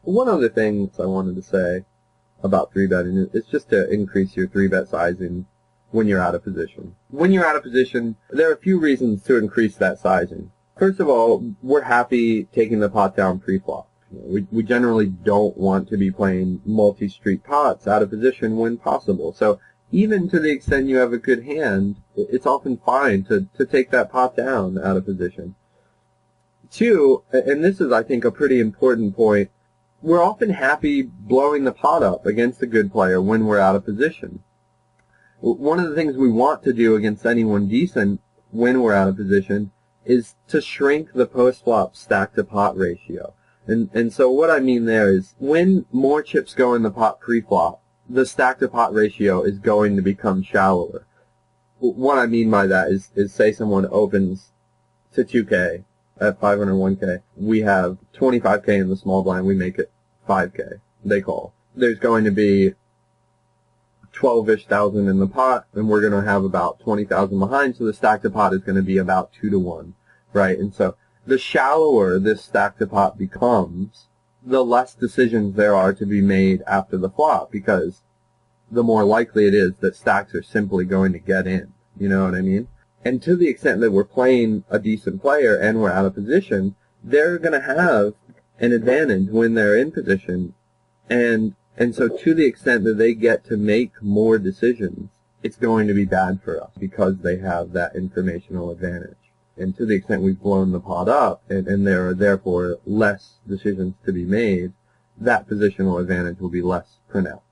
One other thing I wanted to say about 3-betting is just to increase your 3-bet sizing when you're out of position. When you're out of position, there are a few reasons to increase that sizing. First of all, we're happy taking the pot down pre-flop. We generally don't want to be playing multi-street pots out of position when possible. So even to the extent you have a good hand, it's often fine to take that pot down out of position. Two, and this is, I think, a pretty important point, we're often happy blowing the pot up against a good player when we're out of position. One of the things we want to do against anyone decent when we're out of position is to shrink the post-flop stack-to-pot ratio. And so what I mean there is when more chips go in the pot pre-flop, the stack-to-pot ratio is going to become shallower. What I mean by that is say someone opens to 2K at 501K. We have 25K in the small blind. We make it 5K. They call. There's going to be 12-ish thousand in the pot, and we're going to have about 20,000 behind, so the stack-to-pot is going to be about 2-to-1, right? And so the shallower this stack-to-pot becomes, the less decisions there are to be made after the flop, because the more likely it is that stacks are simply going to get in. You know what I mean? And to the extent that we're playing a decent player and we're out of position, they're going to have an advantage when they're in position. And so to the extent that they get to make more decisions, it's going to be bad for us because they have that informational advantage. And to the extent we've blown the pot up and there are therefore less decisions to be made, that positional advantage will be less pronounced.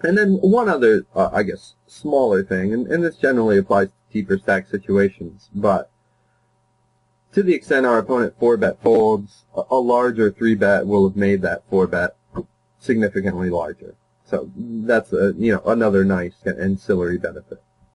And then one other, I guess, smaller thing, and this generally applies to deeper stack situations, but to the extent our opponent 4-bet folds, a larger 3-bet will have made that 4-bet significantly larger. So that's another nice ancillary benefit.